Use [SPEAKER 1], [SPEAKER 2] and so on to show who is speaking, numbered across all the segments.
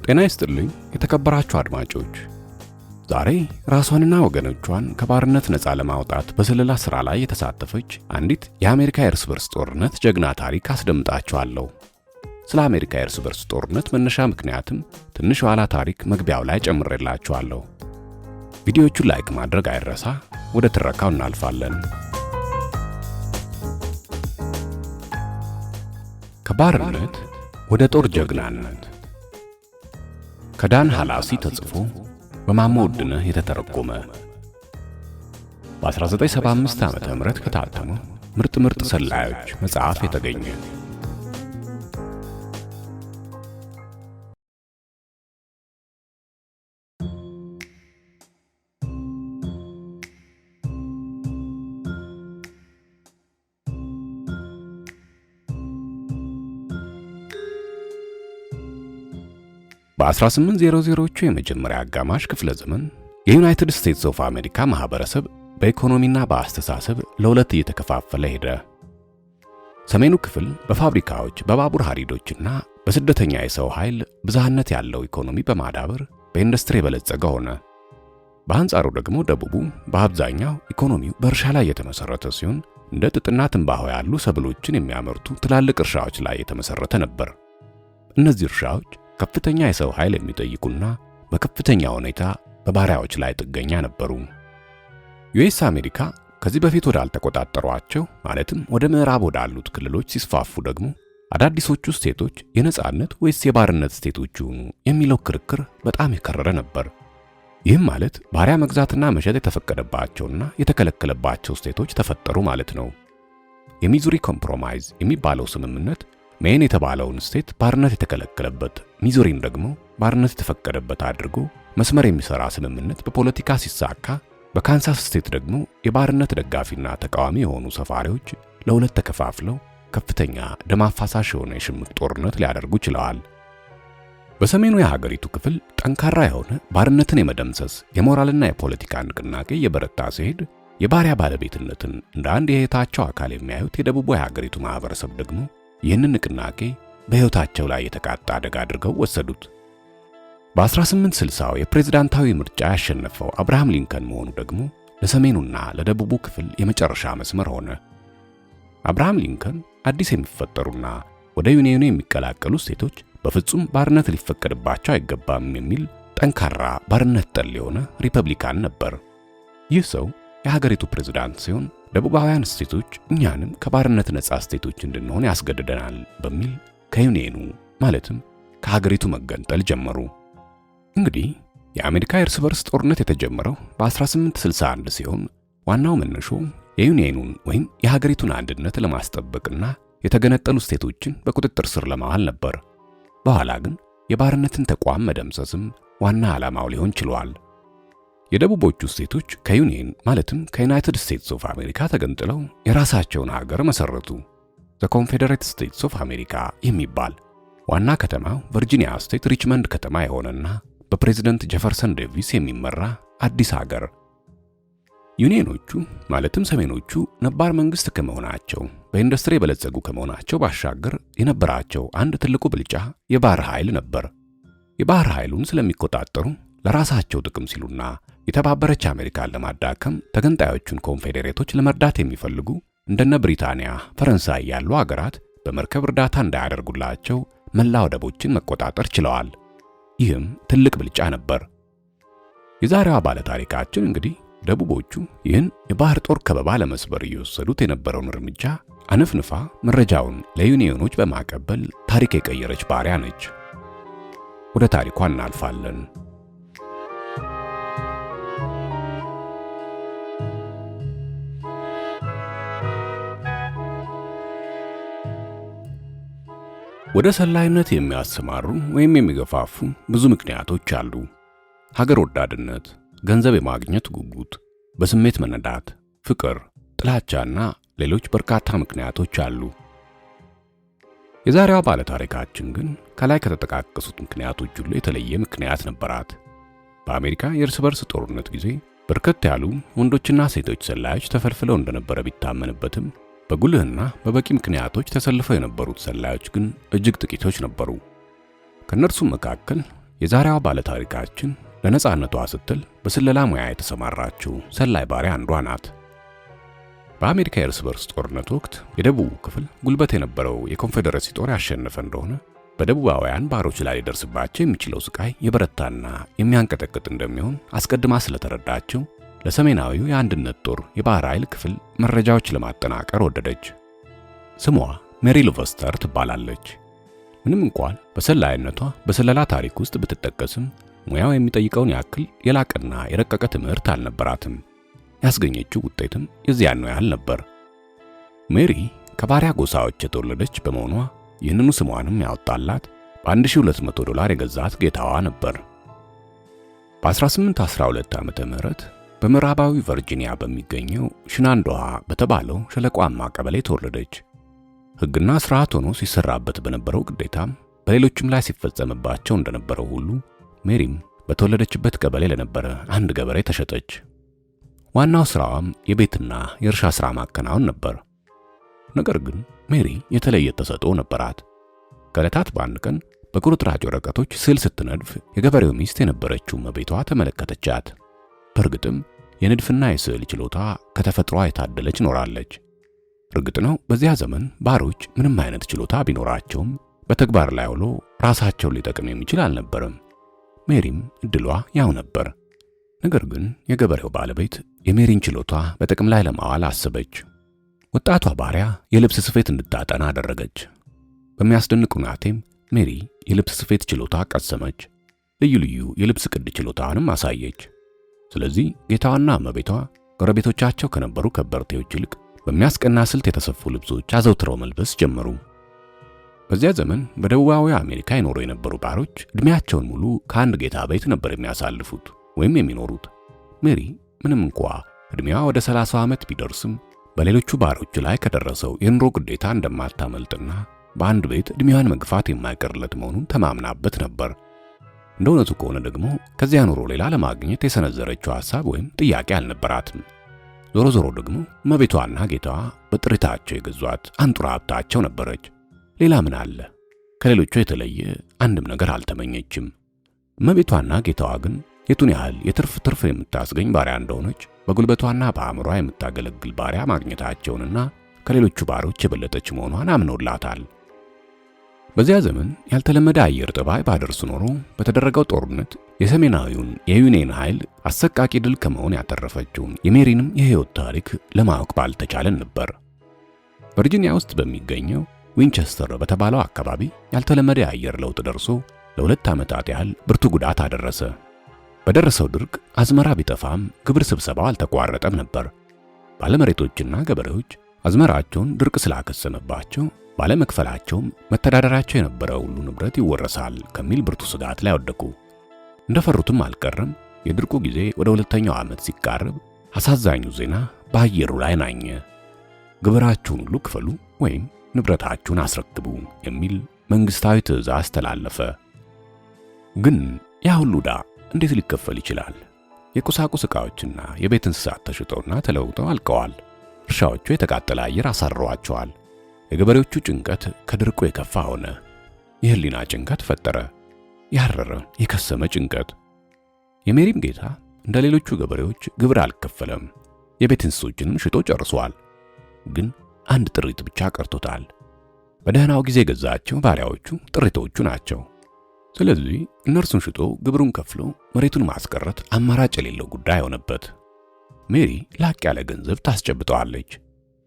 [SPEAKER 1] ጤና ይስጥልኝ የተከበራችሁ አድማጮች። ዛሬ ራሷንና ወገኖቿን ከባርነት ነፃ ለማውጣት በስለላ ሥራ ላይ የተሳተፈች አንዲት የአሜሪካ የእርስ በርስ ጦርነት ጀግና ታሪክ አስደምጣችኋለሁ። ስለ አሜሪካ የእርስ በርስ ጦርነት መነሻ ምክንያትም ትንሽ ኋላ ታሪክ መግቢያው ላይ ጨምሬላችኋለሁ። ቪዲዮቹን ላይክ ማድረግ አይረሳ። ወደ ትረካው እናልፋለን። ከባርነት ወደ ጦር ጀግናነት ከዳን ሃላሲ ተጽፎ በማሞ ውድነህ የተተረጎመ በ1975 ዓመተ ምህረት ከታተመው ምርጥ ሰላዮች መጽሐፍ የተገኘ። በ1800ዎቹ የመጀመሪያ አጋማሽ ክፍለ ዘመን የዩናይትድ ስቴትስ ኦፍ አሜሪካ ማህበረሰብ በኢኮኖሚና በአስተሳሰብ ለሁለት እየተከፋፈለ ሄደ። ሰሜኑ ክፍል በፋብሪካዎች፣ በባቡር ሐዲዶችና በስደተኛ የሰው ኃይል ብዝሃነት ያለው ኢኮኖሚ በማዳበር በኢንዱስትሪ የበለጸገ ሆነ። በአንጻሩ ደግሞ ደቡቡ በአብዛኛው ኢኮኖሚው በእርሻ ላይ የተመሰረተ ሲሆን እንደ ጥጥና ትንባሆ ያሉ ሰብሎችን የሚያመርቱ ትላልቅ እርሻዎች ላይ የተመሰረተ ነበር። እነዚህ እርሻዎች ከፍተኛ የሰው ኃይል የሚጠይቁና በከፍተኛ ሁኔታ በባሪያዎች ላይ ጥገኛ ነበሩ። ዩኤስ አሜሪካ ከዚህ በፊት ወዳልተቆጣጠሯቸው ማለትም ወደ ምዕራብ ወዳሉት ክልሎች ሲስፋፉ ደግሞ አዳዲሶቹ ስቴቶች የነጻነት ወይስ የባርነት ስቴቶች ይሁኑ የሚለው ክርክር በጣም የከረረ ነበር። ይህም ማለት ባሪያ መግዛትና መሸጥ የተፈቀደባቸውና የተከለከለባቸው ስቴቶች ተፈጠሩ ማለት ነው። የሚዙሪ ኮምፕሮማይዝ የሚባለው ስምምነት ሜን የተባለውን ስቴት ባርነት የተከለከለበት፣ ሚዙሪን ደግሞ ባርነት የተፈቀደበት አድርጎ መስመር የሚሰራ ስምምነት በፖለቲካ ሲሳካ፣ በካንሳስ ስቴት ደግሞ የባርነት ደጋፊና ተቃዋሚ የሆኑ ሰፋሪዎች ለሁለት ተከፋፍለው ከፍተኛ ደም አፋሳሽ የሆነ የሽምቅ ጦርነት ሊያደርጉ ችለዋል። በሰሜኑ የሀገሪቱ ክፍል ጠንካራ የሆነ ባርነትን የመደምሰስ የሞራልና የፖለቲካ ንቅናቄ የበረታ ሲሄድ፣ የባሪያ ባለቤትነትን እንደ አንድ የህይወታቸው አካል የሚያዩት የደቡቡ የሀገሪቱ ማህበረሰብ ደግሞ ይህንን ንቅናቄ በሕይወታቸው ላይ የተቃጣ አደጋ አድርገው ወሰዱት። በ1860 የፕሬዝዳንታዊ ምርጫ ያሸነፈው አብርሃም ሊንከን መሆኑ ደግሞ ለሰሜኑና ለደቡቡ ክፍል የመጨረሻ መስመር ሆነ። አብርሃም ሊንከን አዲስ የሚፈጠሩና ወደ ዩኒየኑ የሚቀላቀሉ ስቴቶች በፍጹም ባርነት ሊፈቀድባቸው አይገባም የሚል ጠንካራ ባርነት ጠል የሆነ ሪፐብሊካን ነበር። ይህ ሰው የሀገሪቱ ፕሬዝዳንት ሲሆን ደቡባውያን ስቴቶች እኛንም ከባርነት ነፃ ስቴቶች እንድንሆን ያስገድደናል በሚል ከዩኒየኑ ማለትም ከሀገሪቱ መገንጠል ጀመሩ። እንግዲህ የአሜሪካ የእርስ በርስ ጦርነት የተጀመረው በ1861 ሲሆን ዋናው መነሾ የዩኒየኑን ወይም የሀገሪቱን አንድነት ለማስጠበቅና የተገነጠሉ ስቴቶችን በቁጥጥር ስር ለማዋል ነበር። በኋላ ግን የባርነትን ተቋም መደምሰስም ዋና ዓላማው ሊሆን ችሏል። የደቡቦቹ ስቴቶች ከዩኒየን ማለትም ከዩናይትድ ስቴትስ ኦፍ አሜሪካ ተገንጥለው የራሳቸውን ሀገር መሰረቱ። ዘ ኮንፌዴሬት ስቴትስ ኦፍ አሜሪካ የሚባል ዋና ከተማው ቨርጂኒያ ስቴት ሪችመንድ ከተማ የሆነና በፕሬዝዳንት ጄፈርሰን ዴቪስ የሚመራ አዲስ ሀገር። ዩኒየኖቹ ማለትም ሰሜኖቹ ነባር መንግስት ከመሆናቸው በኢንዱስትሪ የበለጸጉ ከመሆናቸው ባሻገር የነበራቸው አንድ ትልቁ ብልጫ የባህር ኃይል ነበር። የባህር ኃይሉን ስለሚቆጣጠሩ ለራሳቸው ጥቅም ሲሉና የተባበረች አሜሪካን ለማዳከም ተገንጣዮቹን ኮንፌዴሬቶች ለመርዳት የሚፈልጉ እንደነ ብሪታንያ፣ ፈረንሳይ ያሉ ሀገራት በመርከብ እርዳታ እንዳያደርጉላቸው መላ ወደቦችን መቆጣጠር ችለዋል። ይህም ትልቅ ብልጫ ነበር። የዛሬዋ ባለ ታሪካችን እንግዲህ ደቡቦቹ ይህን የባህር ጦር ከበባ ለመስበር እየወሰዱት የነበረውን እርምጃ አነፍንፋ መረጃውን ለዩኒየኖች በማቀበል ታሪክ የቀየረች ባሪያ ነች። ወደ ታሪኳ እናልፋለን። ወደ ሰላይነት የሚያሰማሩ ወይም የሚገፋፉ ብዙ ምክንያቶች አሉ። ሀገር ወዳድነት፣ ገንዘብ የማግኘት ጉጉት፣ በስሜት መነዳት፣ ፍቅር፣ ጥላቻና ሌሎች በርካታ ምክንያቶች አሉ። የዛሬዋ ባለ ታሪካችን ግን ከላይ ከተጠቃቀሱት ምክንያቶች ሁሉ የተለየ ምክንያት ነበራት። በአሜሪካ የእርስ በርስ ጦርነት ጊዜ በርከት ያሉ ወንዶችና ሴቶች ሰላዮች ተፈልፍለው እንደነበረ ቢታመንበትም በጉልህና በበቂ ምክንያቶች ተሰልፈው የነበሩት ሰላዮች ግን እጅግ ጥቂቶች ነበሩ። ከነርሱም መካከል የዛሬዋ ባለታሪካችን ለነጻነቷ ስትል በስለላ ሙያ የተሰማራችው ሰላይ ባሪያ አንዷ ናት። በአሜሪካ የእርስ በርስ ጦርነት ወቅት የደቡብ ክፍል ጉልበት የነበረው የኮንፌዴሬሲ ጦር ያሸነፈ እንደሆነ በደቡባውያን ባሮች ላይ ሊደርስባቸው የሚችለው ስቃይ የበረታና የሚያንቀጠቅጥ እንደሚሆን አስቀድማ ስለተረዳችው ለሰሜናዊው የአንድነት ጦር የባህር ኃይል ክፍል መረጃዎች ለማጠናቀር ወደደች። ስሟ ሜሪ ሉቨስተር ትባላለች። ምንም እንኳን በሰላይነቷ በስለላ ታሪክ ውስጥ ብትጠቀስም ሙያው የሚጠይቀውን ያክል የላቀና የረቀቀ ትምህርት አልነበራትም። ያስገኘችው ውጤትም የዚያን ነው ያህል ነበር። ሜሪ ከባሪያ ጎሳዎች የተወለደች በመሆኗ ይህንኑ ስሟንም ያወጣላት $1200 የገዛት ጌታዋ ነበር። በ1812 ዓመተ ምህረት በምዕራባዊ ቨርጂኒያ በሚገኘው ሽናንዶሃ በተባለው ሸለቋማ ቀበሌ ተወለደች። ሕግና ስርዓት ሆኖ ሲሰራበት በነበረው ግዴታም በሌሎችም ላይ ሲፈጸምባቸው እንደነበረው ሁሉ ሜሪም በተወለደችበት ቀበሌ ለነበረ አንድ ገበሬ ተሸጠች። ዋናው ስራዋም የቤትና የእርሻ ስራ ማከናወን ነበር። ነገር ግን ሜሪ የተለየ ተሰጥኦ ነበራት። ከዕለታት በአንድ ቀን በቁርጥራጭ ወረቀቶች ስዕል ስትነድፍ የገበሬው ሚስት የነበረችው እመቤቷ ተመለከተቻት። በእርግጥም የንድፍና የስዕል ችሎታ ከተፈጥሯ የታደለች ኖራለች። እርግጥ ነው በዚያ ዘመን ባሮች ምንም አይነት ችሎታ ቢኖራቸውም በተግባር ላይ ውሎ ራሳቸውን ሊጠቅም የሚችል አልነበረም። ሜሪም እድሏ ያው ነበር። ነገር ግን የገበሬው ባለቤት የሜሪን ችሎታ በጥቅም ላይ ለማዋል አሰበች። ወጣቷ ባሪያ የልብስ ስፌት እንድታጠና አደረገች። በሚያስደንቅ ሁናቴም ሜሪ የልብስ ስፌት ችሎታ ቀሰመች። ልዩ ልዩ የልብስ ቅድ ችሎታንም አሳየች። ስለዚህ ጌታዋና እመቤቷ ጎረቤቶቻቸው ከነበሩ ከበርቴዎች ይልቅ በሚያስቀና ስልት የተሰፉ ልብሶች አዘውትረው መልበስ ጀመሩ። በዚያ ዘመን በደቡባዊ አሜሪካ ይኖሩ የነበሩ ባሮች እድሜያቸውን ሙሉ ከአንድ ጌታ ቤት ነበር የሚያሳልፉት ወይም የሚኖሩት። ሜሪ ምንም እንኳ እድሜዋ ወደ 30 ዓመት ቢደርስም በሌሎቹ ባሮች ላይ ከደረሰው የኑሮ ግዴታ እንደማታመልጥና በአንድ ቤት እድሜዋን መግፋት የማይቀርለት መሆኑን ተማምናበት ነበር። እንደ እውነቱ ከሆነ ደግሞ ከዚያ ኑሮ ሌላ ለማግኘት የሰነዘረችው ሐሳብ ወይም ጥያቄ አልነበራትም። ዞሮ ዞሮ ደግሞ እመቤቷና ጌታዋ በጥሪታቸው የገዟት አንጡራ ሀብታቸው ነበረች። ሌላ ምን አለ? ከሌሎቹ የተለየ አንድም ነገር አልተመኘችም። እመቤቷና ጌታዋ ግን የቱን ያህል የትርፍ የምታስገኝ ባሪያ እንደሆነች በጉልበቷና በአእምሯ የምታገለግል ባሪያ ማግኘታቸውንና ከሌሎቹ ባሮች የበለጠች መሆኗን አምኖላታል። በዚያ ዘመን ያልተለመደ አየር ጠባይ ባደርስ ኖሮ በተደረገው ጦርነት የሰሜናዊውን የዩኒየን ኃይል አሰቃቂ ድል ከመሆን ያተረፈችውን የሜሪንም የሕይወት ታሪክ ለማወቅ ባልተቻለን ነበር። ቨርጂኒያ ውስጥ በሚገኘው ዊንቸስተር በተባለው አካባቢ ያልተለመደ የአየር ለውጥ ደርሶ ለ2 ዓመታት ያህል ብርቱ ጉዳት አደረሰ። በደረሰው ድርቅ አዝመራ ቢጠፋም ግብር ስብሰባው አልተቋረጠም ነበር። ባለመሬቶችና ገበሬዎች አዝመራቸውን ድርቅ ስላከሰመባቸው ባለመክፈላቸውም መተዳደራቸው የነበረው ሁሉ ንብረት ይወረሳል ከሚል ብርቱ ስጋት ላይ ወደቁ። እንደፈሩትም አልቀረም። የድርቁ ጊዜ ወደ 2ኛው ዓመት ሲቃረብ አሳዛኙ ዜና በአየሩ ላይ ናኘ። ግብራችሁን ሁሉ ክፈሉ ወይም ንብረታችሁን አስረክቡ የሚል መንግስታዊ ትዕዛዝ ተላለፈ። ግን ያ ሁሉ ዕዳ እንዴት ሊከፈል ይችላል? የቁሳቁስ ዕቃዎችና የቤት እንስሳት ተሽጠውና ተለውጠው አልቀዋል። እርሻዎቹ የተቃጠለ አየር አሳርሯቸዋል። የገበሬዎቹ ጭንቀት ከድርቁ የከፋ ሆነ። የህሊና ጭንቀት ፈጠረ። ያረረ የከሰመ ጭንቀት። የሜሪም ጌታ እንደ ሌሎቹ ገበሬዎች ግብር አልከፈለም። የቤት እንስሶችንም ሽጦ ጨርሷል። ግን አንድ ጥሪት ብቻ ቀርቶታል። በደህናው ጊዜ የገዛቸው ባሪያዎቹ ጥሪቶቹ ናቸው። ስለዚህ እነርሱን ሽጦ ግብሩን ከፍሎ መሬቱን ማስቀረት አማራጭ የሌለው ጉዳይ ሆነበት። ሜሪ ላቅ ያለ ገንዘብ ታስጨብጠዋለች።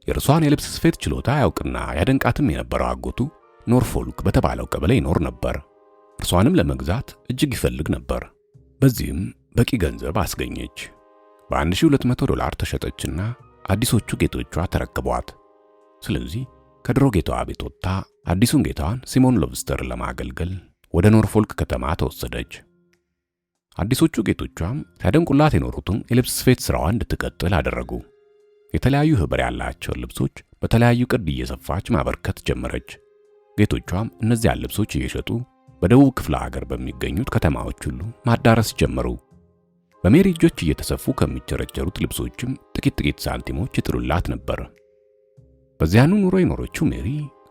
[SPEAKER 1] የእርሷን የልብስ ስፌት ችሎታ ያውቅና ያደንቃትም የነበረው አጎቱ ኖርፎልክ በተባለው ቀበሌ ይኖር ነበር። እርሷንም ለመግዛት እጅግ ይፈልግ ነበር። በዚህም በቂ ገንዘብ አስገኘች። $1200 ተሸጠችና አዲሶቹ ጌቶቿ ተረከቧት። ስለዚህ ከድሮ ጌታዋ ቤት ወጥታ አዲሱን ጌታዋን ሲሞን ሎቭስተርን ለማገልገል ወደ ኖርፎልክ ከተማ ተወሰደች። አዲሶቹ ጌቶቿም ሲያደንቁላት የኖሩትን የልብስ ስፌት ስራዋን እንድትቀጥል አደረጉ። የተለያዩ ህብር ያላቸውን ልብሶች በተለያዩ ቅድ እየሰፋች ማበርከት ጀመረች። ጌቶቿም እነዚያን ልብሶች እየሸጡ በደቡብ ክፍለ ሀገር በሚገኙት ከተማዎች ሁሉ ማዳረስ ጀመሩ። በሜሪ እጆች እየተሰፉ ከሚቸረቸሩት ልብሶችም ጥቂት ሳንቲሞች ይጥሉላት ነበር። በዚያኑ ኑሮ የኖረችው ሜሪ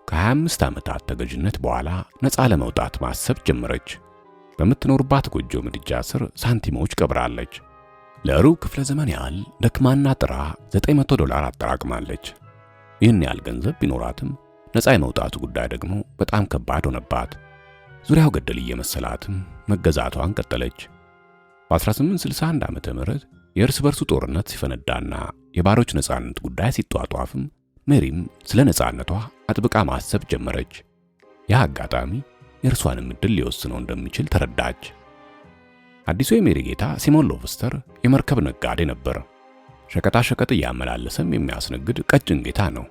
[SPEAKER 1] ከ25 ዓመታት ተገዥነት በኋላ ነፃ ለመውጣት ማሰብ ጀመረች። በምትኖርባት ጎጆ ምድጃ ስር ሳንቲሞች ቀብራለች። ለሩብ ክፍለ ዘመን ያህል ደክማና ጥራ $900 አጠራቅማለች። ይህን ያህል ገንዘብ ቢኖራትም ነፃ የመውጣቱ ጉዳይ ደግሞ በጣም ከባድ ሆነባት። ዙሪያው ገደል እየመሰላትም መገዛቷን ቀጠለች። በ1861 ዓመተ ምህረት የእርስ በርሱ ጦርነት ሲፈነዳና የባሮች ነፃነት ጉዳይ ሲጧጧፍም ሜሪም ስለ ነፃነቷ አጥብቃ ማሰብ ጀመረች። ያ አጋጣሚ የእርሷንም ዕድል ሊወስነው እንደሚችል ተረዳች። አዲሱ የሜሪ ጌታ ሲሞን ሎቭስተር የመርከብ ነጋዴ ነበር። ሸቀጣ ሸቀጥ እያመላለሰም የሚያስነግድ ቀጭን ጌታ ነው።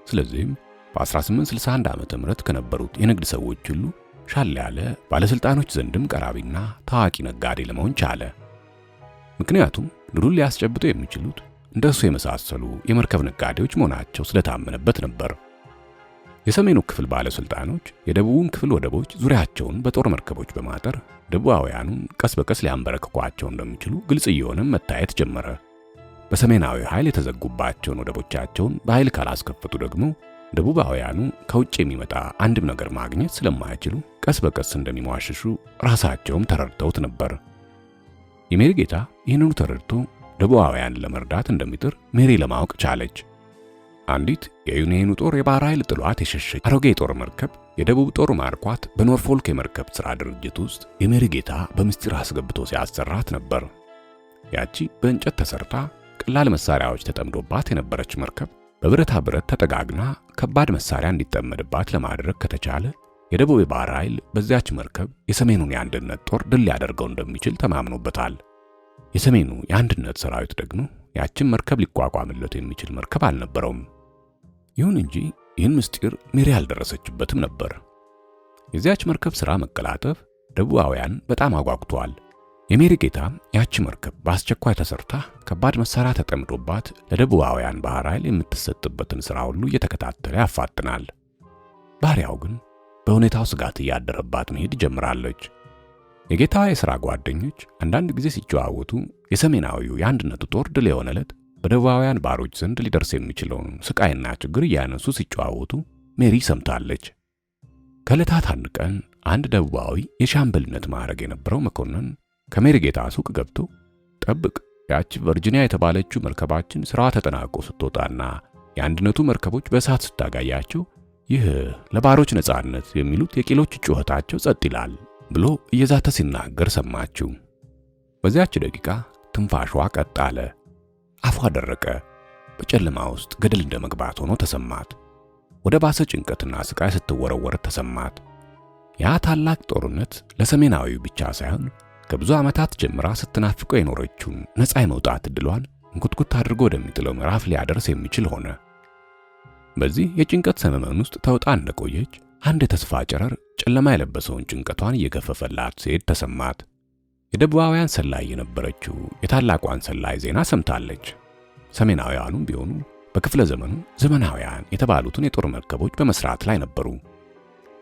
[SPEAKER 1] ስለዚህም በ1861 ዓመተ ምህረት ከነበሩት የንግድ ሰዎች ሁሉ ሻል ያለ ባለስልጣኖች ዘንድም ቀራቢና ታዋቂ ነጋዴ ለመሆን ቻለ። ምክንያቱም ድሉን ሊያስጨብጡ የሚችሉት እንደሱ የመሳሰሉ የመርከብ ነጋዴዎች መሆናቸው ስለታመነበት ነበር። የሰሜኑ ክፍል ባለስልጣኖች የደቡቡን ክፍል ወደቦች ዙሪያቸውን በጦር መርከቦች በማጠር ደቡባውያኑን ቀስ በቀስ ሊያንበረክኳቸው እንደሚችሉ ግልጽ እየሆነም መታየት ጀመረ። በሰሜናዊ ኃይል የተዘጉባቸውን ወደቦቻቸውን በኃይል ካላስከፈቱ ደግሞ ደቡባውያኑ ከውጭ የሚመጣ አንድም ነገር ማግኘት ስለማይችሉ ቀስ በቀስ እንደሚሟሽሹ ራሳቸውም ተረድተውት ነበር። የሜሪ ጌታ ይህንኑ ተረድቶ ደቡባውያን ለመርዳት እንደሚጥር ሜሪ ለማወቅ ቻለች። አንዲት የዩኒየኑ ጦር የባህር ኃይል ጥሏት የሸሸች አሮጌ የጦር መርከብ የደቡብ ጦር ማርኳት በኖርፎልክ የመርከብ ሥራ ድርጅት ውስጥ የሜሪ ጌታ በምስጢር አስገብቶ ሲያሰራት ነበር። ያቺ በእንጨት ተሰርታ ቀላል መሳሪያዎች ተጠምዶባት የነበረች መርከብ በብረታ ብረት ተጠጋግና ከባድ መሳሪያ እንዲጠመድባት ለማድረግ ከተቻለ የደቡብ የባህር ኃይል በዚያች መርከብ የሰሜኑን የአንድነት ጦር ድል ሊያደርገው እንደሚችል ተማምኖበታል። የሰሜኑ የአንድነት ሰራዊት ደግሞ ያችን መርከብ ሊቋቋምለት የሚችል መርከብ አልነበረውም። ይሁን እንጂ ይህን ምስጢር ሜሪ አልደረሰችበትም ነበር። የዚያች መርከብ ሥራ መቀላጠፍ ደቡባውያን በጣም አጓጉቷል። የሜሪ ጌታ ያቺ መርከብ በአስቸኳይ ተሰርታ ከባድ መሳሪያ ተጠምዶባት ለደቡባውያን ባህር ኃይል የምትሰጥበትን ሥራ ሁሉ እየተከታተለ ያፋጥናል። ባሪያው ግን በሁኔታው ስጋት እያደረባት መሄድ ጀምራለች። የጌታዋ የሥራ ጓደኞች አንዳንድ ጊዜ ሲጨዋወቱ የሰሜናዊው የአንድነቱ ጦር ድል የሆነ ዕለት በደቡባውያን ባሮች ዘንድ ሊደርስ የሚችለውን ስቃይና ችግር እያነሱ ሲጨዋወቱ ሜሪ ሰምታለች። ከዕለታት አንድ ቀን አንድ ደቡባዊ የሻምበልነት ማዕረግ የነበረው መኮንን ከሜሪ ጌታ ሱቅ ገብቶ ጠብቅ፣ ያቺ ቨርጂኒያ የተባለችው መርከባችን ሥራዋ ተጠናቆ ስትወጣና የአንድነቱ መርከቦች በእሳት ስታጋያቸው ይህ ለባሮች ነፃነት የሚሉት የቂሎች ጩኸታቸው ጸጥ ይላል ብሎ እየዛተ ሲናገር ሰማችው። በዚያች ደቂቃ ትንፋሿ ቀጥ አለ፣ አፏ ደረቀ። በጨለማ ውስጥ ገደል እንደመግባት ሆኖ ተሰማት። ወደ ባሰ ጭንቀትና ስቃይ ስትወረወር ተሰማት። ያ ታላቅ ጦርነት ለሰሜናዊው ብቻ ሳይሆን ከብዙ ዓመታት ጀምራ ስትናፍቀው የኖረችውን ነፃ የመውጣት ዕድሏን እንኩትኩት አድርጎ ወደሚጥለው ምዕራፍ ሊያደርስ የሚችል ሆነ። በዚህ የጭንቀት ሰመመን ውስጥ ተውጣ እንደቆየች አንድ የተስፋ ጨረር ጨለማ የለበሰውን ጭንቀቷን እየገፈፈላት ሲሄድ ተሰማት። የደቡባውያን ሰላይ የነበረችው የታላቋን ሰላይ ዜና ሰምታለች። ሰሜናውያኑም ቢሆኑ በክፍለ ዘመኑ ዘመናውያን የተባሉትን የጦር መርከቦች በመስራት ላይ ነበሩ።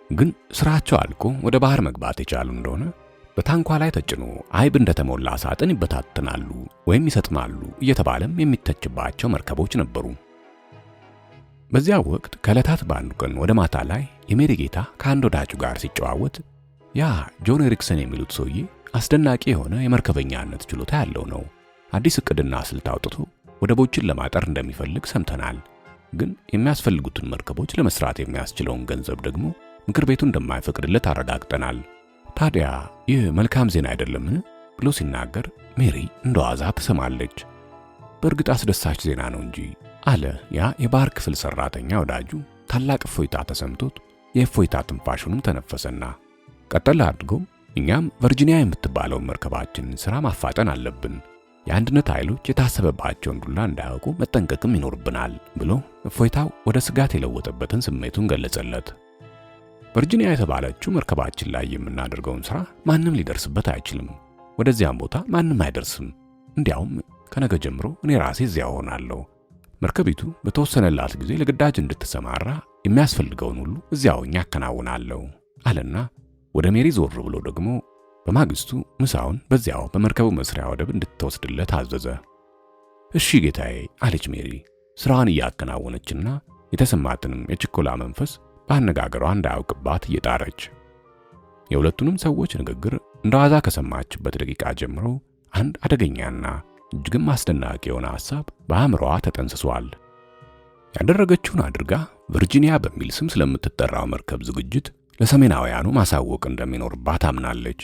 [SPEAKER 1] ግን ስራቸው አልቆ ወደ ባህር መግባት የቻሉ እንደሆነ በታንኳ ላይ ተጭኖ አይብ እንደተሞላ ሳጥን ይበታተናሉ ወይም ይሰጥማሉ እየተባለም የሚተችባቸው መርከቦች ነበሩ። በዚያ ወቅት ከዕለታት በአንዱ ቀን ወደ ማታ ላይ የሜሪ ጌታ ከአንድ ወዳጁ ጋር ሲጨዋወት ያ ጆን ኤሪክሰን የሚሉት ሰውዬ አስደናቂ የሆነ የመርከበኛነት ችሎታ ያለው ነው። አዲስ ዕቅድና ስልት አውጥቶ ወደቦችን ለማጠር እንደሚፈልግ ሰምተናል። ግን የሚያስፈልጉትን መርከቦች ለመስራት የሚያስችለውን ገንዘብ ደግሞ ምክር ቤቱ እንደማይፈቅድለት አረጋግጠናል። ታዲያ ይህ መልካም ዜና አይደለምን? ብሎ ሲናገር ሜሪ እንደዋዛ ትሰማለች። በእርግጥ አስደሳች ዜና ነው እንጂ አለ ያ የባህር ክፍል ሰራተኛ ወዳጁ። ታላቅ እፎይታ ተሰምቶት የእፎይታ ትንፋሹንም ተነፈሰና ቀጠል አድርጎ እኛም ቨርጂኒያ የምትባለውን መርከባችንን ሥራ ማፋጠን አለብን፣ የአንድነት ኃይሎች የታሰበባቸውን ዱላ እንዳያውቁ መጠንቀቅም ይኖርብናል ብሎ እፎይታው ወደ ስጋት የለወጠበትን ስሜቱን ገለጸለት። ቨርጂኒያ የተባለችው መርከባችን ላይ የምናደርገውን ሥራ ማንም ሊደርስበት አይችልም። ወደዚያም ቦታ ማንም አይደርስም። እንዲያውም ከነገ ጀምሮ እኔ ራሴ እዚያ ሆናለሁ። መርከቢቱ በተወሰነላት ጊዜ ለግዳጅ እንድትሰማራ የሚያስፈልገውን ሁሉ እዚያው ያከናውናለሁ አለና ወደ ሜሪ ዞር ብሎ ደግሞ በማግስቱ ምሳውን በዚያው በመርከቡ መስሪያ ወደብ እንድትወስድለት አዘዘ። እሺ ጌታዬ አለች ሜሪ ስራዋን እያከናወነችና የተሰማትንም የችኮላ መንፈስ በአነጋገሯ እንዳያውቅባት እየጣረች። የሁለቱንም ሰዎች ንግግር እንደዋዛ ከሰማችበት ደቂቃ ጀምሮ አንድ አደገኛና እጅግም አስደናቂ የሆነ ሐሳብ በአእምሮዋ ተጠንስሷል። ያደረገችውን አድርጋ ቨርጂኒያ በሚል ስም ስለምትጠራው መርከብ ዝግጅት ለሰሜናውያኑ ማሳወቅ እንደሚኖርባት አምናለች።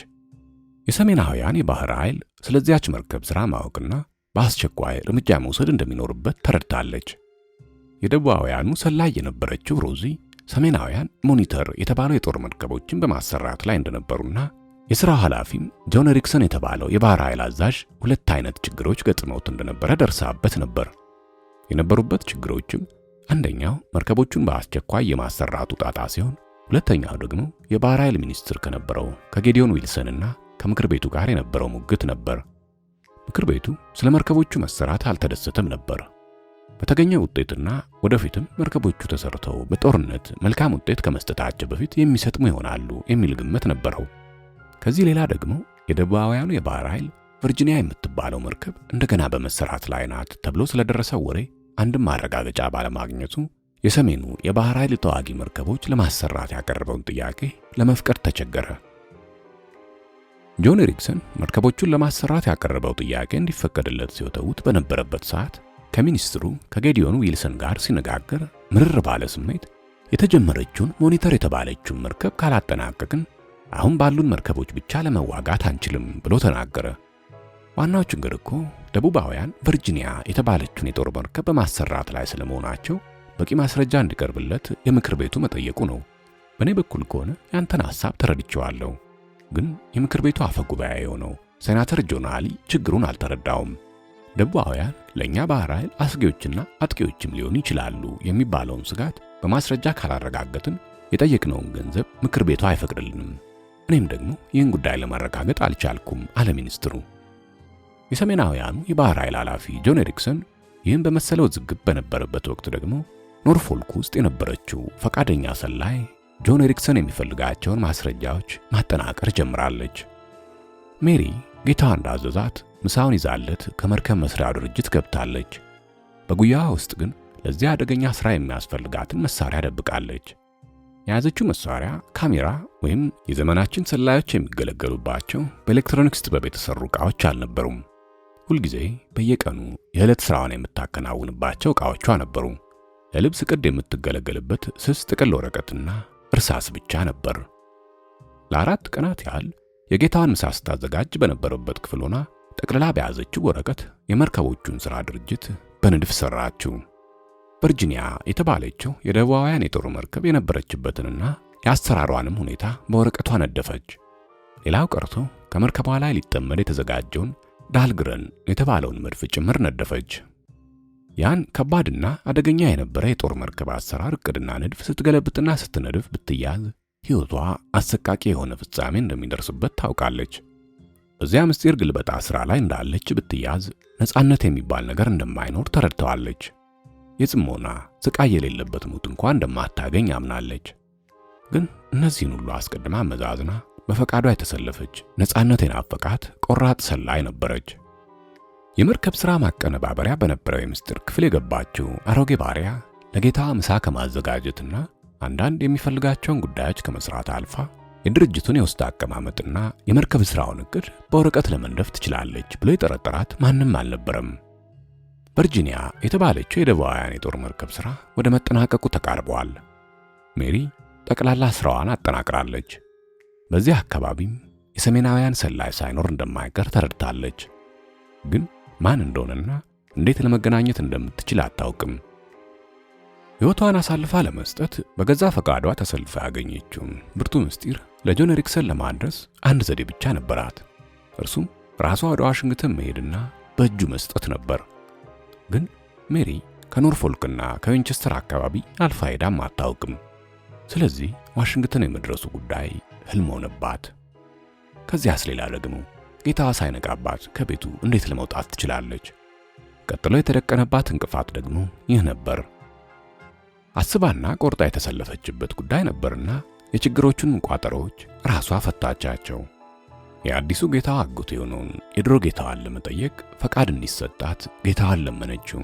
[SPEAKER 1] የሰሜናውያን የባህር ኃይል ስለዚያች መርከብ ሥራ ማወቅና በአስቸኳይ እርምጃ መውሰድ እንደሚኖርበት ተረድታለች። የደቡባውያኑ ሰላይ የነበረችው ሮዚ ሰሜናውያን ሞኒተር የተባለው የጦር መርከቦችን በማሰራት ላይ እንደነበሩና የሥራው ኃላፊም ጆን ኤሪክሰን የተባለው የባህር ኃይል አዛዥ ሁለት አይነት ችግሮች ገጥመውት እንደነበረ ደርሳበት ነበር። የነበሩበት ችግሮችም አንደኛው መርከቦቹን በአስቸኳይ የማሰራቱ ጣጣ ሲሆን፣ ሁለተኛው ደግሞ የባህር ኃይል ሚኒስትር ከነበረው ከጌዲዮን ዊልሰንና ከምክር ቤቱ ጋር የነበረው ሙግት ነበር። ምክር ቤቱ ስለ መርከቦቹ መሰራት አልተደሰተም ነበር። በተገኘው ውጤትና ወደፊትም መርከቦቹ ተሰርተው በጦርነት መልካም ውጤት ከመስጠታቸው በፊት የሚሰጥሙ ይሆናሉ የሚል ግምት ነበረው። ከዚህ ሌላ ደግሞ የደቡባውያኑ የባህር ኃይል ቨርጂኒያ የምትባለው መርከብ እንደገና በመሰራት ላይ ናት ተብሎ ስለደረሰው ወሬ አንድም ማረጋገጫ ባለማግኘቱ የሰሜኑ የባህር ኃይል ተዋጊ መርከቦች ለማሰራት ያቀረበውን ጥያቄ ለመፍቀድ ተቸገረ። ጆን ኤሪክሰን መርከቦቹን ለማሰራት ያቀረበው ጥያቄ እንዲፈቀድለት ሲወተውት በነበረበት ሰዓት ከሚኒስትሩ ከጌዲዮን ዊልሰን ጋር ሲነጋገር ምርር ባለ ስሜት የተጀመረችውን ሞኒተር የተባለችውን መርከብ ካላጠናቀቅን አሁን ባሉን መርከቦች ብቻ ለመዋጋት አንችልም ብሎ ተናገረ። ዋናው ችግር እኮ ደቡባውያን ቨርጂኒያ የተባለችውን የጦር መርከብ በማሰራት ላይ ስለመሆናቸው በቂ ማስረጃ እንዲቀርብለት የምክር ቤቱ መጠየቁ ነው። በእኔ በኩል ከሆነ ያንተን ሐሳብ ተረድቼዋለሁ፣ ግን የምክር ቤቱ አፈ ጉባኤ የሆነው ሴናተር ጆን ሃሊ ችግሩን አልተረዳውም። ደቡባውያን ለእኛ ባህር ኃይል አስጊዎችና አጥቂዎችም ሊሆኑ ይችላሉ የሚባለውን ስጋት በማስረጃ ካላረጋገጥን የጠየቅነውን ገንዘብ ምክር ቤቱ አይፈቅድልንም። እኔም ደግሞ ይህን ጉዳይ ለማረጋገጥ አልቻልኩም አለ ሚኒስትሩ። የሰሜናውያኑ የባህር ኃይል ኃላፊ ጆን ኤሪክሰን ይህን በመሰለው ዝግብ በነበረበት ወቅት ደግሞ ኖርፎልክ ውስጥ የነበረችው ፈቃደኛ ሰላይ ጆን ኤሪክሰን የሚፈልጋቸውን ማስረጃዎች ማጠናቀር ጀምራለች። ሜሪ ጌታዋ እንዳዘዛት ምሳውን ይዛለት ከመርከብ መስሪያው ድርጅት ገብታለች። በጉያዋ ውስጥ ግን ለዚህ አደገኛ ሥራ የሚያስፈልጋትን መሳሪያ ደብቃለች። የያዘችው መሳሪያ ካሜራ ወይም የዘመናችን ሰላዮች የሚገለገሉባቸው በኤሌክትሮኒክስ ጥበብ የተሰሩ ዕቃዎች አልነበሩም። ሁልጊዜ በየቀኑ የዕለት ሥራዋን የምታከናውንባቸው ዕቃዎቿ ነበሩ። ለልብስ ቅድ የምትገለገልበት ስስ ጥቅል ወረቀትና እርሳስ ብቻ ነበር። ለአራት ቀናት ያህል የጌታዋን ምሳ ስታዘጋጅ በነበረበት ክፍል ሆና ጠቅልላ በያዘችው ወረቀት የመርከቦቹን ሥራ ድርጅት በንድፍ ሠራችው። ቨርጂኒያ የተባለችው የደቡባውያን የጦር መርከብ የነበረችበትንና የአሰራሯንም ሁኔታ በወረቀቷ ነደፈች። ሌላው ቀርቶ ከመርከቧ ላይ ሊጠመድ የተዘጋጀውን ዳልግረን የተባለውን መድፍ ጭምር ነደፈች። ያን ከባድና አደገኛ የነበረ የጦር መርከብ አሰራር ዕቅድና ንድፍ ስትገለብጥና ስትነድፍ ብትያዝ ሕይወቷ አሰቃቂ የሆነ ፍጻሜ እንደሚደርስበት ታውቃለች። በዚያ ምስጢር ግልበጣ ሥራ ላይ እንዳለች ብትያዝ ነፃነት የሚባል ነገር እንደማይኖር ተረድተዋለች። የጽሞና ስቃይ የሌለበት ሞት እንኳን እንደማታገኝ አምናለች። ግን እነዚህን ሁሉ አስቀድማ መዛዝና በፈቃዷ የተሰለፈች ነፃነት የናፈቃት ቆራጥ ሰላይ ነበረች። የመርከብ ሥራ ማቀነባበሪያ በነበረው የምስጢር ክፍል የገባችው አሮጌ ባሪያ ለጌታዋ ምሳ ከማዘጋጀትና አንዳንድ የሚፈልጋቸውን ጉዳዮች ከመስራት አልፋ የድርጅቱን የውስጥ አቀማመጥና የመርከብ ሥራውን ዕቅድ በወረቀት ለመንደፍ ትችላለች ብሎ የጠረጠራት ማንም አልነበረም። ቨርጂኒያ የተባለችው የደቡባውያን የጦር መርከብ ሥራ ወደ መጠናቀቁ ተቃርበዋል። ሜሪ ጠቅላላ ሥራዋን አጠናቅራለች። በዚህ አካባቢም የሰሜናውያን ሰላይ ሳይኖር እንደማይቀር ተረድታለች። ግን ማን እንደሆነና እንዴት ለመገናኘት እንደምትችል አታውቅም። ሕይወቷን አሳልፋ ለመስጠት በገዛ ፈቃዷ ተሰልፋ ያገኘችውን ብርቱ ምስጢር ለጆን ኤሪክሰን ለማድረስ አንድ ዘዴ ብቻ ነበራት። እርሱም ራሷ ወደ ዋሽንግተን መሄድና በእጁ መስጠት ነበር። ግን ሜሪ ከኖርፎልክና ከዊንቸስተር አካባቢ አልፋ ሄዳም አታውቅም። ስለዚህ ዋሽንግተን የመድረሱ ጉዳይ ህልም ሆነባት። ከዚያስ ሌላ ደግሞ ጌታዋ ሳይነቃባት ከቤቱ እንዴት ለመውጣት ትችላለች? ቀጥሎ የተደቀነባት እንቅፋት ደግሞ ይህ ነበር። አስባና ቆርጣ የተሰለፈችበት ጉዳይ ነበርና የችግሮቹን ቋጠሮዎች ራሷ ፈታቻቸው። የአዲሱ ጌታዋ አጎት የሆነውን የድሮ ጌታዋን ለመጠየቅ ፈቃድ እንዲሰጣት ጌታዋን ለመነችው።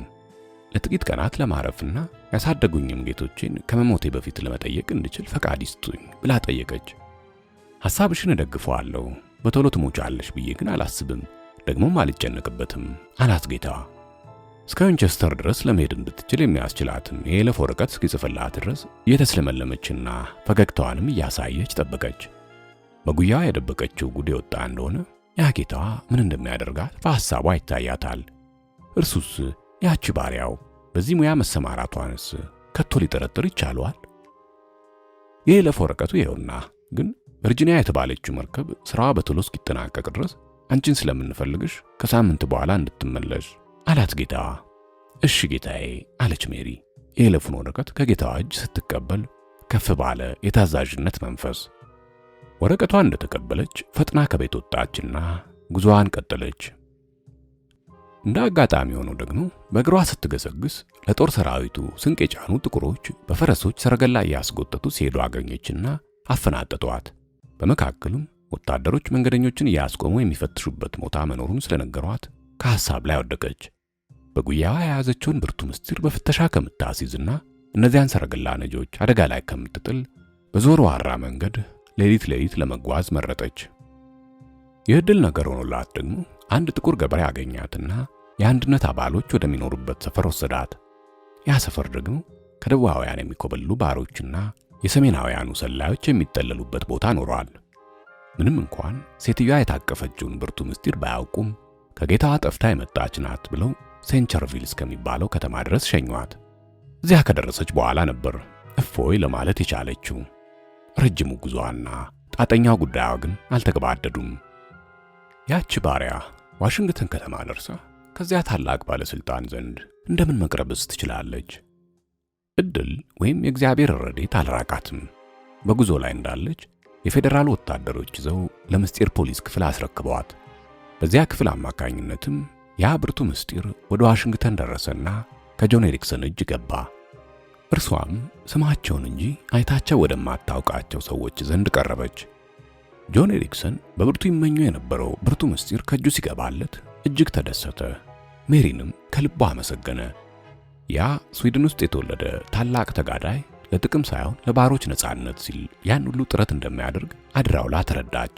[SPEAKER 1] ለጥቂት ቀናት ለማረፍና ያሳደጉኝም ጌቶቼን ከመሞቴ በፊት ለመጠየቅ እንድችል ፈቃድ ይስጡኝ ብላ ጠየቀች። ሐሳብሽን እደግፈዋለሁ፣ በቶሎ ትሞቻለሽ ብዬ ግን አላስብም፣ ደግሞም አልጨነቅበትም አላት ጌታዋ። እስከ ዊንቸስተር ድረስ ለመሄድ እንድትችል የሚያስችላትን የይለፍ ወረቀት እስኪጽፍላት ድረስ እየተስለመለመችና ፈገግታዋንም እያሳየች ጠበቀች። በጉያዋ የደበቀችው ጉድ የወጣ እንደሆነ ያ ጌታዋ ምን እንደሚያደርጋት በሐሳቧ ይታያታል። እርሱስ ያቺ ባሪያው በዚህ ሙያ መሰማራቷንስ ከቶ ሊጠረጥር ይቻለዋል? የይለፍ ወረቀቱ ይኸውና፣ ግን ቨርጂኒያ የተባለችው መርከብ ስራዋ በቶሎ እስኪጠናቀቅ ድረስ አንቺን ስለምንፈልግሽ ከሳምንት በኋላ እንድትመለሽ አላት ጌታዋ። እሺ ጌታዬ አለች ሜሪ የይለፉን ወረቀት ከጌታዋ እጅ ስትቀበል ከፍ ባለ የታዛዥነት መንፈስ። ወረቀቷን እንደተቀበለች ፈጥና ከቤት ወጣችና ጉዞዋን ቀጠለች። እንደ አጋጣሚ ሆኖ ደግሞ በእግሯ ስትገሰግስ ለጦር ሰራዊቱ ስንቅ የጫኑ ጥቁሮች በፈረሶች ሰረገላ እያስጎተቱ ሲሄዱ አገኘችና አፈናጠጧት። በመካከሉም ወታደሮች መንገደኞችን እያስቆሙ የሚፈትሹበት ቦታ መኖሩን ስለነገሯት ከሐሳብ ላይ ወደቀች። በጉያዋ የያዘችውን ብርቱ ምስጢር በፍተሻ ከምታስይዝና እነዚያን ሰረገላ ነጆች አደጋ ላይ ከምትጥል በዞርዋራ መንገድ ሌሊት ለመጓዝ መረጠች። የዕድል ነገር ሆኖላት ደግሞ አንድ ጥቁር ገበሬ አገኛትና የአንድነት አባሎች ወደሚኖሩበት ሰፈር ወሰዳት። ያ ሰፈር ደግሞ ከደቡባውያን የሚኮበሉ ባሮችና የሰሜናውያኑ ሰላዮች የሚጠለሉበት ቦታ ኖሯል። ምንም እንኳን ሴትዮዋ የታቀፈችውን ብርቱ ምስጢር ባያውቁም ከጌታዋ ጠፍታ የመጣች ናት ብለው ሴንቸርቪል እስከሚባለው ከተማ ድረስ ሸኟት። እዚያ ከደረሰች በኋላ ነበር እፎይ ለማለት የቻለችው። ረጅሙ ጉዞዋና ጣጠኛው ጉዳዩ ግን አልተገባደዱም። ያቺ ባሪያ ዋሽንግተን ከተማ ደርሳ ከዚያ ታላቅ ባለስልጣን ዘንድ እንደምን መቅረብስ ትችላለች? ዕድል ወይም የእግዚአብሔር ረድኤት አልራቃትም። በጉዞ ላይ እንዳለች የፌዴራል ወታደሮች ይዘው ለምስጢር ፖሊስ ክፍል አስረክበዋት። በዚያ ክፍል አማካኝነትም ያ ብርቱ ምስጢር ወደ ዋሽንግተን ደረሰና ከጆን ኤሪክሰን እጅ ገባ። እርሷም ስማቸውን እንጂ አይታቸው ወደማታውቃቸው ሰዎች ዘንድ ቀረበች። ጆን ኤሪክሰን በብርቱ ይመኘው የነበረው ብርቱ ምስጢር ከእጁ ሲገባለት እጅግ ተደሰተ። ሜሪንም ከልቡ አመሰገነ። ያ ስዊድን ውስጥ የተወለደ ታላቅ ተጋዳይ ለጥቅም ሳይሆን ለባሮች ነጻነት ሲል ያን ሁሉ ጥረት እንደሚያደርግ አድራውላ ተረዳች።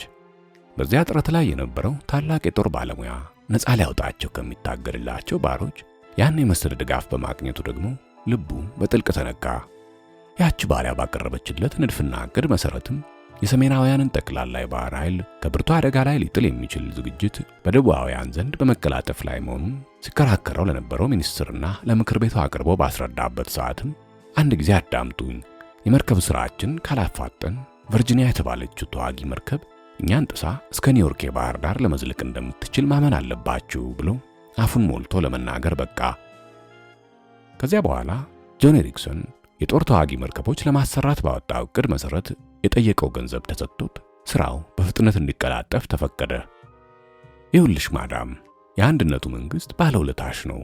[SPEAKER 1] በዚያ ጥረት ላይ የነበረው ታላቅ የጦር ባለሙያ ነጻ ሊያወጣቸው ከሚታገልላቸው ባሮች ያን የመሰለ ድጋፍ በማግኘቱ ደግሞ ልቡ በጥልቅ ተነካ። ያቺ ባሪያ ባቀረበችለት ንድፍና ዕቅድ መሰረትም የሰሜናውያንን ጠቅላላ የባህር ኃይል ከብርቱ አደጋ ላይ ሊጥል የሚችል ዝግጅት በደቡባውያን ዘንድ በመቀላጠፍ ላይ መሆኑን ሲከራከረው ለነበረው ሚኒስትርና ለምክር ቤቱ አቅርቦ ባስረዳበት ሰዓትም አንድ ጊዜ አዳምጡኝ፣ የመርከብ ስራችን ካላፋጠን ቨርጂኒያ የተባለችው ተዋጊ መርከብ እኛን ጥሳ እስከ ኒውዮርክ የባህር ዳር ለመዝለቅ እንደምትችል ማመን አለባችሁ ብሎ አፉን ሞልቶ ለመናገር በቃ። ከዚያ በኋላ ጆን ኤሪክሰን የጦር ተዋጊ መርከቦች ለማሰራት ባወጣው ዕቅድ መሰረት የጠየቀው ገንዘብ ተሰጥቶት ስራው በፍጥነት እንዲቀላጠፍ ተፈቀደ። ይኸውልሽ ማዳም፣ የአንድነቱ መንግስት ባለውለታሽ ነው።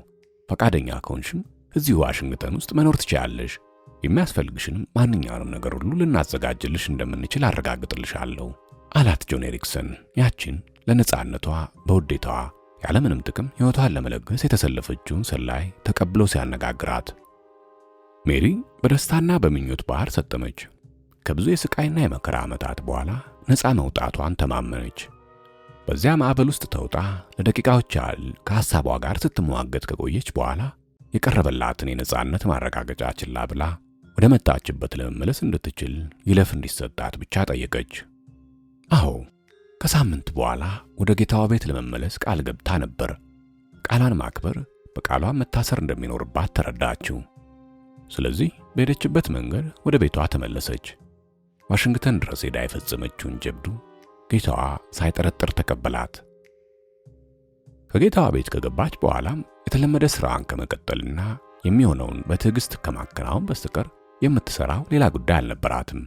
[SPEAKER 1] ፈቃደኛ ከሆንሽም እዚሁ ዋሽንግተን ውስጥ መኖር ትችያለሽ። የሚያስፈልግሽንም ማንኛውንም ነገር ሁሉ ልናዘጋጅልሽ እንደምንችል አረጋግጥልሻለሁ አላት ጆን ኤሪክሰን ያቺን ለነጻነቷ በውዴታዋ ያለምንም ጥቅም ሕይወቷን ለመለገስ የተሰለፈችውን ሰላይ ተቀብሎ ሲያነጋግራት። ሜሪ በደስታና በምኞት ባህር ሰጠመች። ከብዙ የስቃይና የመከራ ዓመታት በኋላ ነፃ መውጣቷን ተማመነች። በዚያ ማዕበል ውስጥ ተውጣ ለደቂቃዎች ያህል ከሐሳቧ ጋር ስትሟገት ከቆየች በኋላ የቀረበላትን የነጻነት ማረጋገጫ ችላ ብላ ወደ መጣችበት ለመመለስ እንድትችል ይለፍ እንዲሰጣት ብቻ ጠየቀች። አዎ፣ ከሳምንት በኋላ ወደ ጌታዋ ቤት ለመመለስ ቃል ገብታ ነበር። ቃሏን ማክበር በቃሏን መታሰር እንደሚኖርባት ተረዳችው። ስለዚህ በሄደችበት መንገድ ወደ ቤቷ ተመለሰች። ዋሽንግተን ድረስ ሄዳ የፈጸመችውን ጀብዱ ጌታዋ ሳይጠረጥር ተቀበላት። ከጌታዋ ቤት ከገባች በኋላም የተለመደ ስራዋን ከመቀጠልና የሚሆነውን በትዕግስት ከማከናወን በስተቀር የምትሰራው ሌላ ጉዳይ አልነበራትም።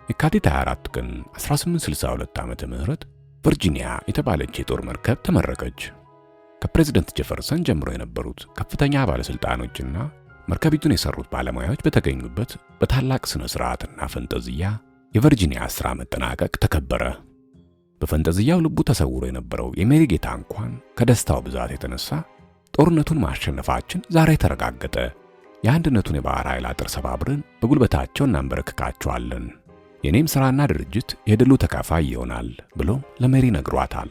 [SPEAKER 1] የካቲት 24 ቀን 1862 ዓመተ ምህረት ቨርጂኒያ የተባለች የጦር መርከብ ተመረቀች። ከፕሬዝዳንት ጄፈርሰን ጀምሮ የነበሩት ከፍተኛ ባለስልጣኖችና መርከቢቱን የሰሩት ባለሙያዎች በተገኙበት በታላቅ ስነ ስርዓትና ፈንጠዝያ የቨርጂኒያ ስራ መጠናቀቅ ተከበረ። በፈንጠዝያው ልቡ ተሰውሮ የነበረው የሜሪ ጌታ እንኳን ከደስታው ብዛት የተነሳ ጦርነቱን ማሸነፋችን ዛሬ ተረጋገጠ፣ የአንድነቱን የባህር ኃይል አጥር ሰባብረን በጉልበታቸው እናንበረክካቸዋለን የኔም ሥራና ድርጅት የድሉ ተካፋይ ይሆናል ብሎ ለሜሪ ነግሯታል።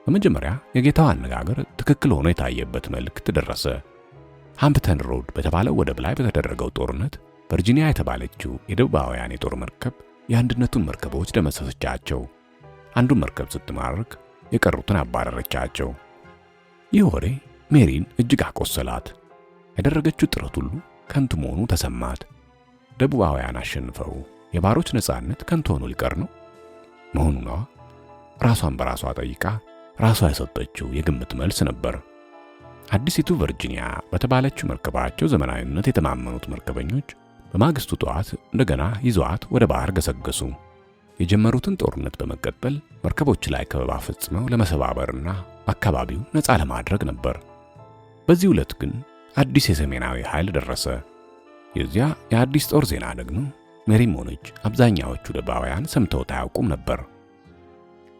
[SPEAKER 1] በመጀመሪያ የጌታው አነጋገር ትክክል ሆኖ የታየበት መልእክት ደረሰ። ሃምፕተን ሮድ በተባለው ወደብ ላይ በተደረገው ጦርነት ቨርጂኒያ የተባለችው የደቡባውያን የጦር መርከብ የአንድነቱን መርከቦች ደመሰሰቻቸው። አንዱን መርከብ ስትማርክ የቀሩትን አባረረቻቸው። ይህ ወሬ ሜሪን እጅግ አቆሰላት። ያደረገችው ጥረት ሁሉ ከንቱ መሆኑ ተሰማት። ደቡባውያን አሸንፈው የባሮች ነጻነት ከንቱ ሆኖ ሊቀር ነው መሆኑ ነው? ራሷን በራሷ ጠይቃ ራሷ የሰጠችው የግምት መልስ ነበር። አዲሲቱ ቨርጂኒያ በተባለችው መርከባቸው ዘመናዊነት የተማመኑት መርከበኞች በማግስቱ ጠዋት እንደገና ይዘዋት ወደ ባህር ገሰገሱ። የጀመሩትን ጦርነት በመቀጠል መርከቦች ላይ ከበባ ፈጽመው ለመሰባበርና አካባቢው ነፃ ለማድረግ ነበር። በዚህ ዕለት ግን አዲስ የሰሜናዊ ኃይል ደረሰ። የዚያ የአዲስ ጦር ዜና ደግሞ ሜሪም ሆነች አብዛኛዎቹ ደቡባውያን ሰምተውት አያውቁም ነበር።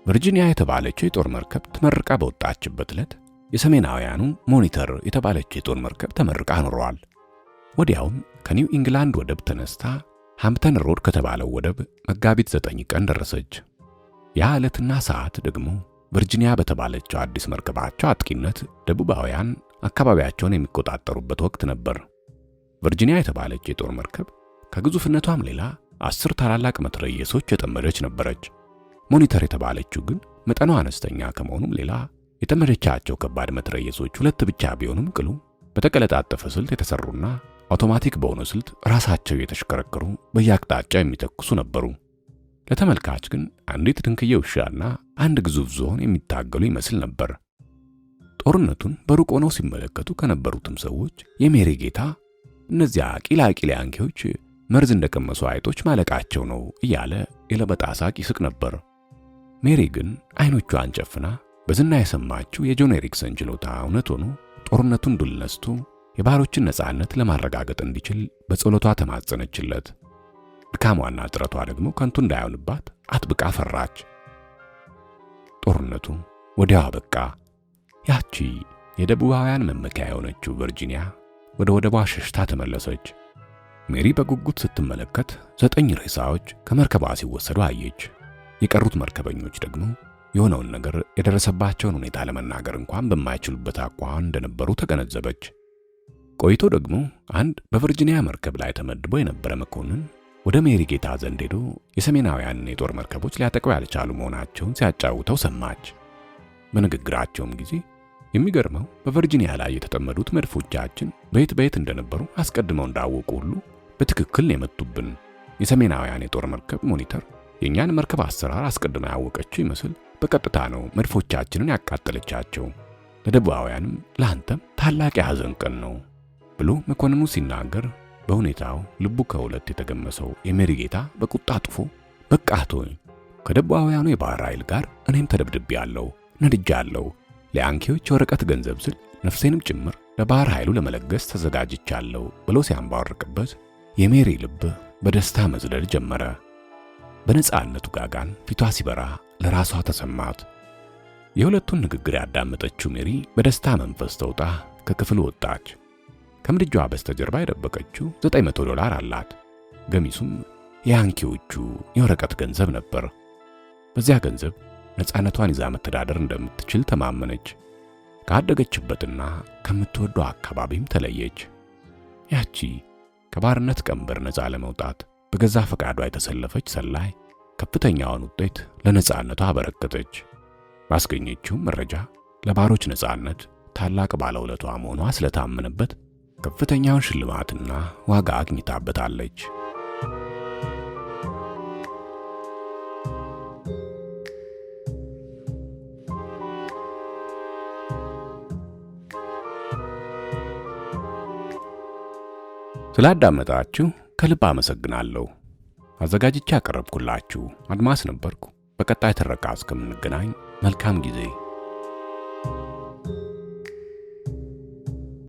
[SPEAKER 1] ቨርጂኒያ የተባለችው የጦር መርከብ ተመርቃ በወጣችበት ዕለት የሰሜናውያኑ ሞኒተር የተባለችው የጦር መርከብ ተመርቃ ኖረዋል። ወዲያውም ከኒው ኢንግላንድ ወደብ ተነስታ ሃምፕተን ሮድ ከተባለው ወደብ መጋቢት 9 ቀን ደረሰች። ያ ዕለትና ሰዓት ደግሞ ቨርጂኒያ በተባለችው አዲስ መርከባቸው አጥቂነት ደቡባውያን አካባቢያቸውን የሚቆጣጠሩበት ወቅት ነበር። ቨርጂኒያ የተባለች የጦር መርከብ ከግዙፍነቷም ሌላ 10 ታላላቅ መትረየሶች የጠመደች ነበረች። ሞኒተር የተባለችው ግን መጠኗ አነስተኛ ከመሆኑም ሌላ የተመደቻቸው ከባድ መትረየሶች 2 ብቻ ቢሆኑም ቅሉ በተቀለጣጠፈ ስልት የተሰሩና አውቶማቲክ በሆነ ስልት ራሳቸው የተሽከረከሩ በየአቅጣጫ የሚተኩሱ ነበሩ። ለተመልካች ግን አንዲት ድንክዬ ውሻና አንድ ግዙፍ ዝሆን የሚታገሉ ይመስል ነበር። ጦርነቱን በሩቅ ሆነው ሲመለከቱ ከነበሩትም ሰዎች የሜሪ ጌታ እነዚያ ቂላቂል ያንኪዎች መርዝ እንደቀመሱ አይጦች ማለቃቸው ነው እያለ የለበጣ ሳቅ ይስቅ ነበር። ሜሪ ግን አይኖቿን ጨፍና በዝና የሰማችው የጆን ኤሪክሰን ችሎታ እውነት ሆኖ ጦርነቱን ድል ነስቶ የባሮችን ነጻነት ለማረጋገጥ እንዲችል በጸሎቷ ተማጸነችለት። ድካሟና ጥረቷ ደግሞ ከንቱ እንዳይሆንባት አጥብቃ ፈራች። ጦርነቱ ወዲያው አበቃ። ያቺ የደቡባውያን መመኪያ የሆነችው ቨርጂኒያ ወደ ወደቧ ሸሽታ ተመለሰች። ሜሪ በጉጉት ስትመለከት 9 ሬሳዎች ከመርከቧ ሲወሰዱ አየች። የቀሩት መርከበኞች ደግሞ የሆነውን ነገር የደረሰባቸውን ሁኔታ ለመናገር እንኳን በማይችሉበት አኳኋን እንደነበሩ ተገነዘበች። ቆይቶ ደግሞ አንድ በቨርጂኒያ መርከብ ላይ ተመድቦ የነበረ መኮንን ወደ ሜሪ ጌታ ዘንድ ሄዶ የሰሜናውያንን የጦር መርከቦች ሊያጠቁ ያልቻሉ መሆናቸውን ሲያጫውተው ሰማች። በንግግራቸውም ጊዜ የሚገርመው በቨርጂኒያ ላይ የተጠመዱት መድፎቻችን በየት እንደነበሩ አስቀድመው እንዳወቁ ሁሉ በትክክል የመጡብን። የሰሜናውያን የጦር መርከብ ሞኒተር የኛን መርከብ አሰራር አስቀድማ ያወቀችው ይመስል በቀጥታ ነው መድፎቻችንን ያቃጠለቻቸው። ለደቡባውያንም ለአንተም ታላቅ የሐዘን ቀን ነው ብሎ መኮንኑ ሲናገር በሁኔታው ልቡ ከሁለት የተገመሰው የሜሪ ጌታ በቁጣ አጥፎ በቃ ተወኝ፣ ከደቡባውያኑ የባህር ኃይል ጋር እኔም ተደብድቤያለሁ፣ ነድጃለሁ፣ ለያንኪዎች የወረቀት ገንዘብ ስል ነፍሴንም ጭምር ለባህር ኃይሉ ለመለገስ ተዘጋጅቻለሁ ብሎ ሲያንባርቅበት የሜሪ ልብ በደስታ መዝለል ጀመረ። በነጻነቱ ጋጋን ፊቷ ሲበራ ለራሷ ተሰማት። የሁለቱን ንግግር ያዳመጠችው ሜሪ በደስታ መንፈስ ተውጣ ከክፍል ወጣች። ከምድጃዋ በስተጀርባ የደበቀችው $900 አላት። ገሚሱም የያንኪዎቹ የወረቀት ገንዘብ ነበር። በዚያ ገንዘብ ነጻነቷን ይዛ መተዳደር እንደምትችል ተማመነች። ካደገችበትና ከምትወደው አካባቢም ተለየች። ያቺ ከባርነት ቀንበር ነፃ ለመውጣት በገዛ ፈቃዷ የተሰለፈች ሰላይ ከፍተኛውን ውጤት ለነጻነቷ አበረከተች። ባስገኘችው መረጃ ለባሮች ነጻነት ታላቅ ባለውለቷ መሆኗ ስለታመነበት ከፍተኛውን ሽልማትና ዋጋ አግኝታበታለች። ስላዳመጣችሁ ከልብ አመሰግናለሁ። አዘጋጅቼ ያቀረብኩላችሁ አድማስ ነበርኩ። በቀጣይ ትረካ እስከምንገናኝ መልካም ጊዜ።